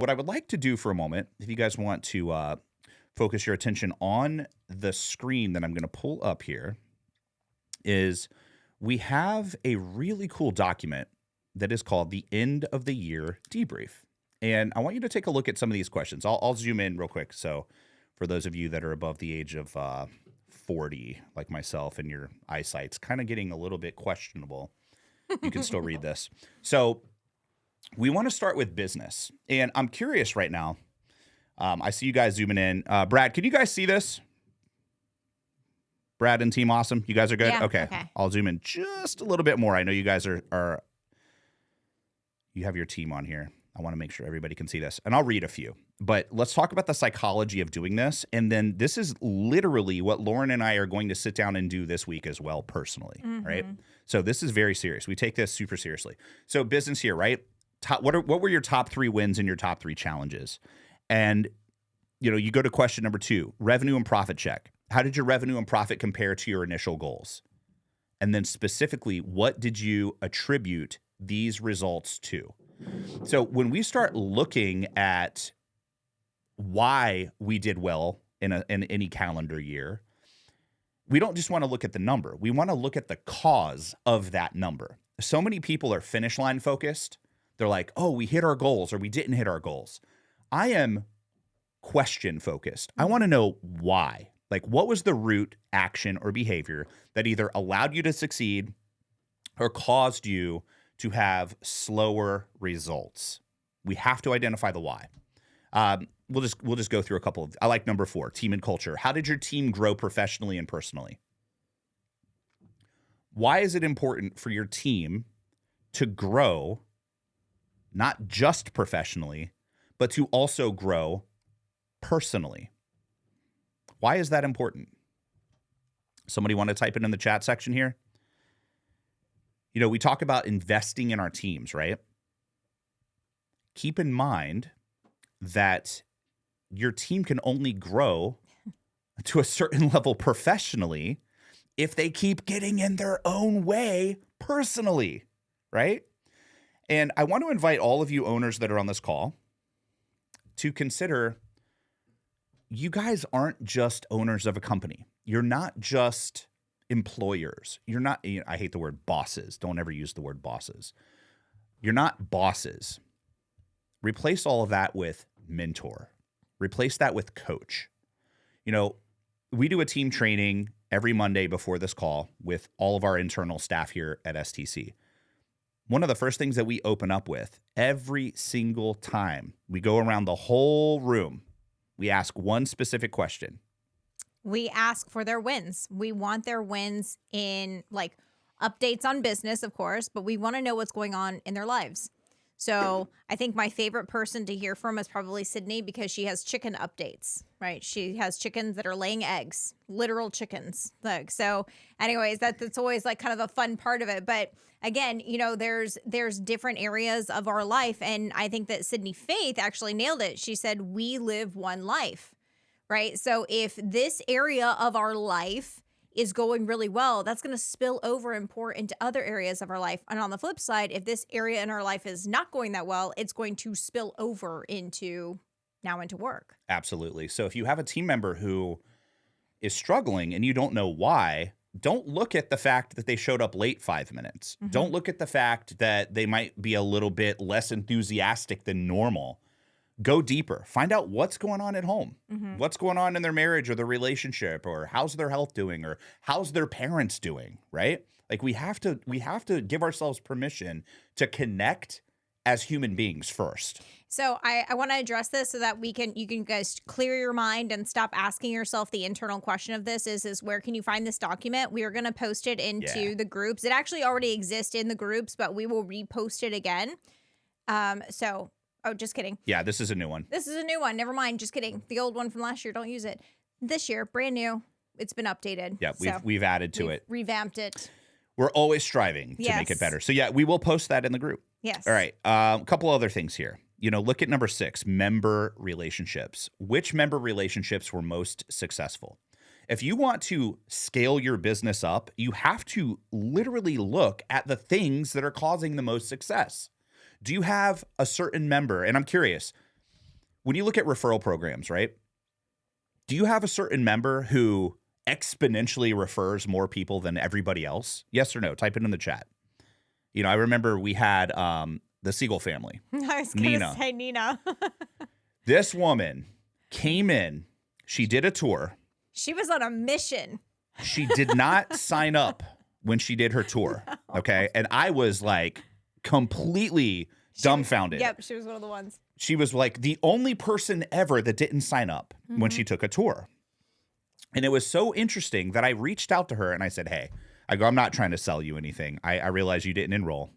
what I would like to do for a moment, if you guys want to focus your attention on the screen that I'm going to pull up here, is we have a really cool document that is called the End of the Year Debrief. And I want you to take a look at some of these questions. I'll zoom in real quick. So for those of you that are above the age of 40, like myself, and your eyesight's kind of getting a little bit questionable, you can still read this. So we want to start with business. And I'm curious right now. I see you guys zooming in. Brad, can you guys see this? Brad and Team Awesome, you guys are good? Yeah, okay. I'll zoom in just a little bit more. I know you guys are you have your team on here. I want to make sure everybody can see this. And I'll read a few. But let's talk about the psychology of doing this. And then this is literally what Lauren and I are going to sit down and do this week as well personally, right? So this is very serious. We take this super seriously. So business here, right? What were your top 3 wins and your top 3 challenges? And, you go to question number 2, revenue and profit check. How did your revenue and profit compare to your initial goals? And then specifically, what did you attribute these results to? So when we start looking at why we did well in any calendar year, we don't just want to look at the number. We want to look at the cause of that number. So many people are finish line focused. They're like, oh, we hit our goals or we didn't hit our goals. I am question focused. I want to know why. Like, what was the root action or behavior that either allowed you to succeed or caused you to have slower results? We have to identify the why. We'll just go through a couple of. I like number 4, team and culture. How did your team grow professionally and personally? Why is it important for your team to grow, not just professionally, but to also grow personally? Why is that important? Somebody want to type it in the chat section here? We talk about investing in our teams, right? Keep in mind that your team can only grow to a certain level professionally if they keep getting in their own way personally, right? And I want to invite all of you owners that are on this call to consider you guys aren't just owners of a company. You're not just employers. You're not, I hate the word bosses. Don't ever use the word bosses. You're not bosses. Replace all of that with mentor. Replace that with coach. We do a team training every Monday before this call with all of our internal staff here at STC. One of the first things that we open up with every single time we go around the whole room, we ask one specific question. We ask for their wins. We want their wins in updates on business, of course, but we want to know what's going on in their lives. So I think my favorite person to hear from is probably Sydney, because she has chicken updates, right? She has chickens that are laying eggs, literal chickens. So anyways, that's always kind of a fun part of it. But again, there's different areas of our life. And I think that Sydney Faith actually nailed it. She said, we live one life, right? So if this area of our life is going really well, that's going to spill over and pour into other areas of our life. And on the flip side, if this area in our life is not going that well, it's going to spill over into work. Absolutely. So if you have a team member who is struggling and you don't know why, don't look at the fact that they showed up late 5 minutes. Don't look at the fact that they might be a little bit less enthusiastic than normal. Go deeper. Find out what's going on at home. What's going on in their marriage or their relationship, or how's their health doing, or how's their parents doing, right? We have to give ourselves permission to connect as human beings first. So I want to address this so that you can guys clear your mind and stop asking yourself the internal question of this is where can you find this document? We are going to post it into the groups. It actually already exists in the groups, but we will repost it again. Oh, just kidding. Yeah, this is a new one. This is a new one. Never mind. Just kidding. The old one from last year, don't use it. This year, brand new. It's been updated. Yeah, we've added to it. Revamped it. We're always striving to make it better. So yeah, we will post that in the group. Yes. All right. A couple other things here. Look at number 6, member relationships. Which member relationships were most successful? If you want to scale your business up, you have to literally look at the things that are causing the most success. Do you have a certain member? And I'm curious, when you look at referral programs, right? Do you have a certain member who exponentially refers more people than everybody else? Yes or no? Type it in the chat. You know, I remember we had the Siegel family. I was going to say Nina. This woman came in. She did a tour. She was on a mission. She did not sign up when she did her tour. Okay. And I was like completely dumbfounded. Yep. She was one of the ones. She was like the only person ever that didn't sign up when she took a tour. And it was so interesting that I reached out to her and I said, hey, I'm not trying to sell you anything. I realize you didn't enroll.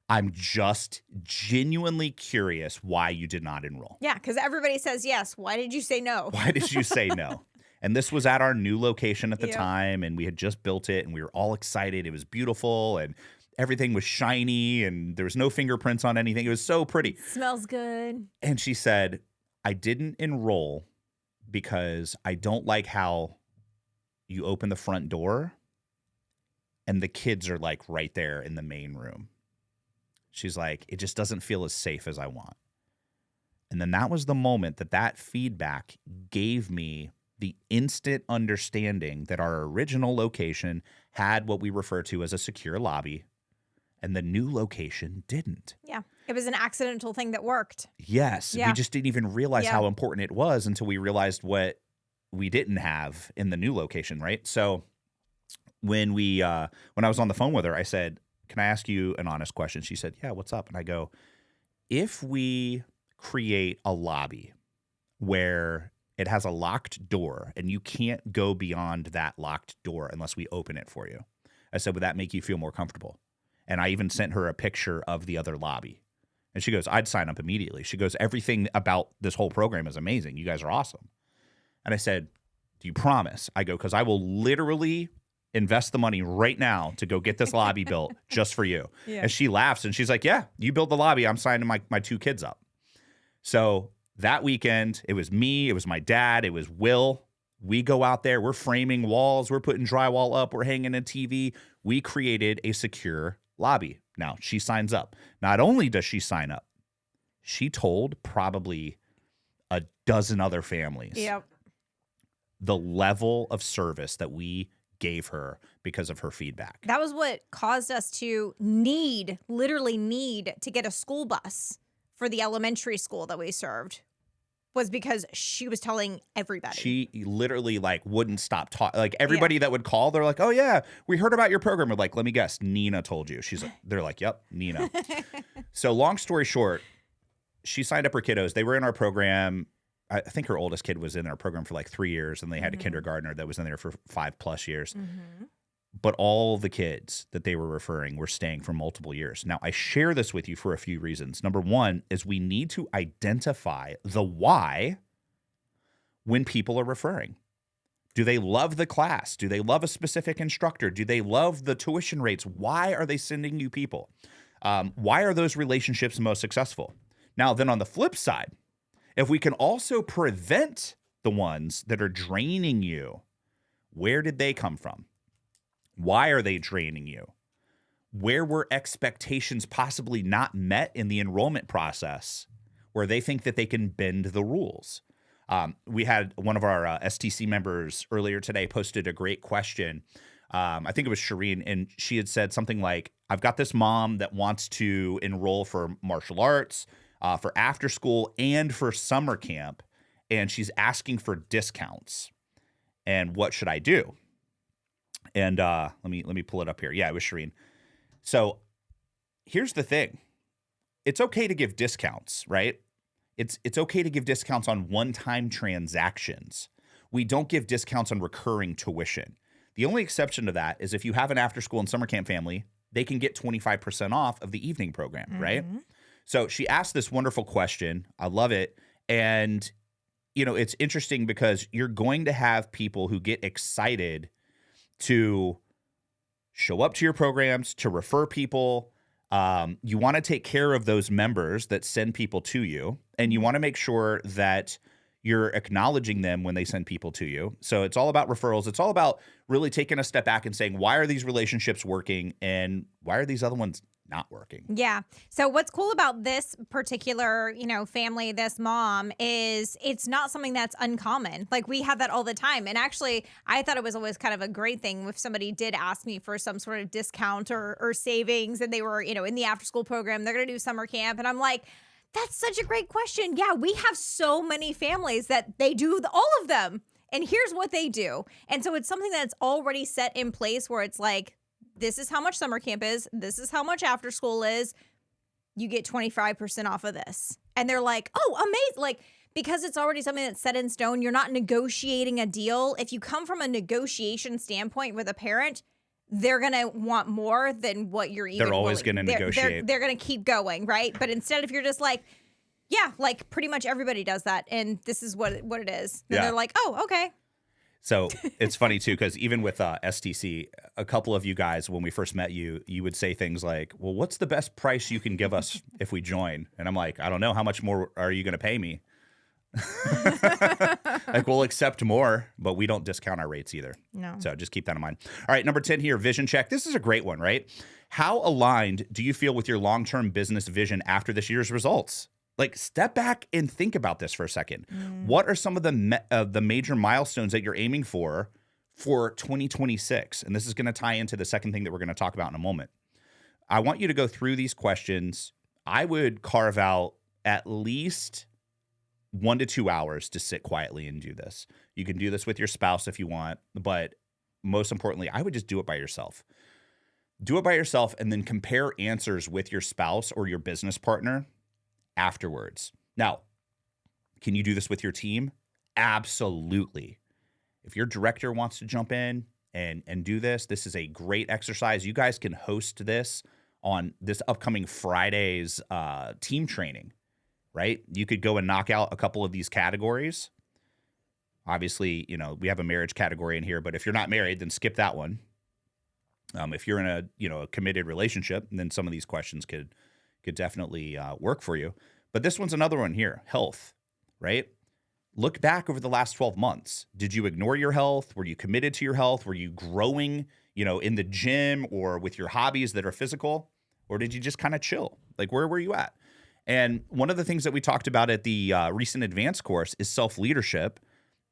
I'm just genuinely curious why you did not enroll. Yeah, because everybody says yes. Why did you say no? Why did you say no? And this was at our new location at the time, and we had just built it, and we were all excited. It was beautiful, and everything was shiny, and there was no fingerprints on anything. It was so pretty. Smells good. And she said, I didn't enroll because I don't like how you open the front door, and the kids are like right there in the main room. She's like, it just doesn't feel as safe as I want. And then that was the moment that feedback gave me the instant understanding that our original location had what we refer to as a secure lobby, and the new location didn't. Yeah. It was an accidental thing that worked. Yes. Yeah. We just didn't even realize how important it was until we realized what we didn't have in the new location, right? So when I was on the phone with her, I said, can I ask you an honest question? She said, yeah, what's up? And I go, if we create a lobby where it has a locked door and you can't go beyond that locked door unless we open it for you, I said, would that make you feel more comfortable? And I even sent her a picture of the other lobby. And she goes, I'd sign up immediately. She goes, everything about this whole program is amazing. You guys are awesome. And I said, do you promise? I go, because I will literally invest the money right now to go get this lobby built just for you. Yeah. And she laughs and she's like, yeah, you build the lobby. I'm signing my two kids up. So that weekend, it was me, it was my dad, it was Will. We go out there, we're framing walls, we're putting drywall up, we're hanging a TV. We created a secure lobby. Now she signs up. Not only does she sign up, she told probably a dozen other families the level of service that we gave her because of her feedback. That was what caused us to literally need to get a school bus for the elementary school that we served, was because she was telling everybody. She literally wouldn't stop talking. Like everybody that would call, they're like, oh yeah, we heard about your program. We're like, let me guess, Nina told you. They're like, yep, Nina. So long story short, she signed up her kiddos. They were in our program. I think her oldest kid was in our program for 3 years, and they had a kindergartner that was in there for 5+ years. Mm-hmm. But all the kids that they were referring were staying for multiple years. Now, I share this with you for a few reasons. Number one is we need to identify the why when people are referring. Do they love the class? Do they love a specific instructor? Do they love the tuition rates? Why are they sending you people? Why are those relationships most successful? Now, then on the flip side, if we can also prevent the ones that are draining you, where did they come from? Why are they draining you? Where were expectations possibly not met in the enrollment process where they think that they can bend the rules? We had one of our STC members earlier today posted a great question. I think it was Shireen, and she had said something like, I've got this mom that wants to enroll for martial arts, for after school, and for summer camp, and she's asking for discounts. And what should I do? And let me pull it up here. Yeah, it was Shireen. So here's the thing. It's okay to give discounts, right? It's okay to give discounts on one-time transactions. We don't give discounts on recurring tuition. The only exception to that is if you have an after-school and summer camp family, they can get 25% off of the evening program, right? So she asked this wonderful question. I love it. And, it's interesting because you're going to have people who get excited to show up to your programs, to refer people. You want to take care of those members that send people to you, and you want to make sure that you're acknowledging them when they send people to you. So it's all about referrals. It's all about really taking a step back and saying, why are these relationships working and why are these other ones not working. Yeah. So what's cool about this particular, family, this mom, is it's not something that's uncommon. Like we have that all the time. And actually, I thought it was always kind of a great thing if somebody did ask me for some sort of discount or savings, and they were, in the after school program, they're going to do summer camp. And I'm like, that's such a great question. Yeah, we have so many families that they do all of them. And here's what they do. And so it's something that's already set in place where it's like, this is how much summer camp is. This is how much after school is. You get 25% off of this. And they're like, oh, amazing. Like, because it's already something that's set in stone, you're not negotiating a deal. If you come from a negotiation standpoint with a parent, they're going to want more than what you're even They're always going to negotiate. They're going to keep going, right? But instead, if you're just like, yeah, like pretty much everybody does that, and this is what it is. And they're like, oh, okay. So it's funny, too, because even with STC, a couple of you guys, when we first met you, you would say things like, well, what's the best price you can give us if we join? And I'm like, I don't know. How much more are you going to pay me? Like, we'll accept more, but we don't discount our rates either. No. So just keep that in mind. All right, number 10 here, vision check. This is a great one, right? How aligned do you feel with your long-term business vision after this year's results? Like, step back and think about this for a second. What are some of the major milestones that you're aiming for 2026? And this is going to tie into the second thing that we're going to talk about in a moment. I want you to go through these questions. I would carve out at least 1 to 2 hours to sit quietly and do this. You can do this with your spouse if you want, but most importantly, I would just do it by yourself. Do it by yourself and then compare answers with your spouse or your business partner afterwards. Now, can you do this with your team? Absolutely. If your director wants to jump in and do this, this is a great exercise. You guys can host this on this upcoming Friday's team training, right? You could go and knock out a couple of these categories. Obviously, we have a marriage category in here, but if you're not married, then skip that one. If you're in a committed relationship, then some of these questions could definitely work for you. But this one's another one here, health, right? Look back over the last 12 months. Did you ignore your health? Were you committed to your health? Were you growing, in the gym or with your hobbies that are physical? Or did you just kind of chill? Like, where were you at? And one of the things that we talked about at the recent advanced course is self-leadership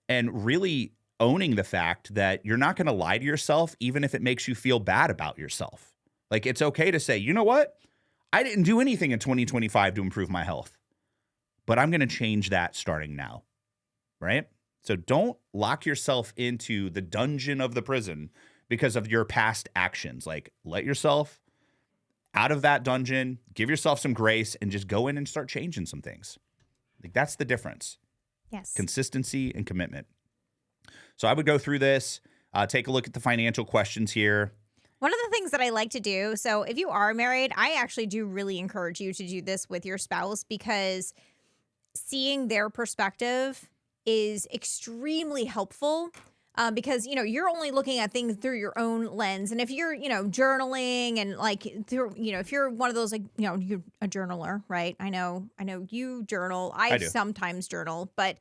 and really owning the fact that you're not going to lie to yourself, even if it makes you feel bad about yourself. Like, it's okay to say, you know what? I didn't do anything in 2025 to improve my health, but I'm going to change that starting now, right? So don't lock yourself into the dungeon of the prison because of your past actions. Like, let yourself out of that dungeon, give yourself some grace, and just go in and start changing some things. Like, that's the difference. Yes. Consistency and commitment. So I would go through this, take a look at the financial questions here. One of the things that I like to do, so if you are married, I actually do really encourage you to do this with your spouse, because seeing their perspective is extremely helpful. Because, you're only looking at things through your own lens. And if you're, journaling and like, through, if you're one of those, like, you're a journaler, right? I know you journal. I do. sometimes journal, but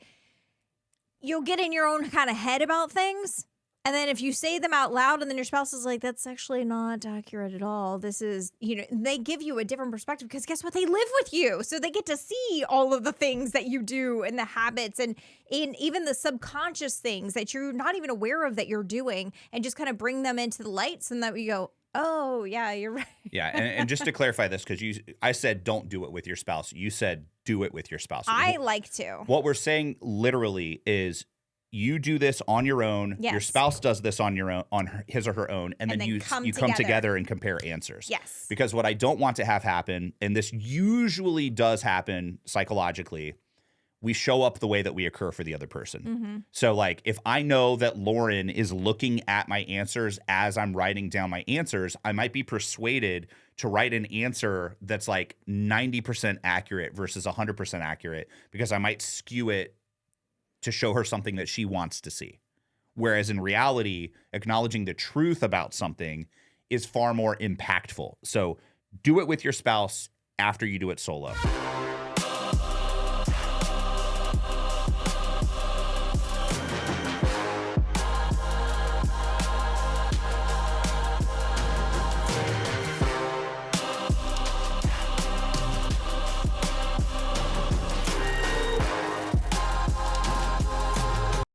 you'll get in your own kind of head about things. And then if you say them out loud and then your spouse is like, that's actually not accurate at all. This is, they give you a different perspective, because guess what? They live with you. So they get to see all of the things that you do and the habits and even the subconscious things that you're not even aware of that you're doing, and just kind of bring them into the light so that we go, oh, yeah, you're right. Yeah. And just to clarify this, because I said don't do it with your spouse. You said do it with your spouse. I like to. What we're saying literally is, you do this on your own. Yes. Your spouse does this on your own, his or her own, and then you come together and compare answers. Yes. Because what I don't want to have happen, and this usually does happen psychologically, we show up the way that we occur for the other person. Mm-hmm. So, like, if I know that Lauren is looking at my answers as I'm writing down my answers, I might be persuaded to write an answer that's like 90% accurate versus 100% accurate, because I might skew it to show her something that she wants to see. Whereas in reality, acknowledging the truth about something is far more impactful. So do it with your spouse after you do it solo.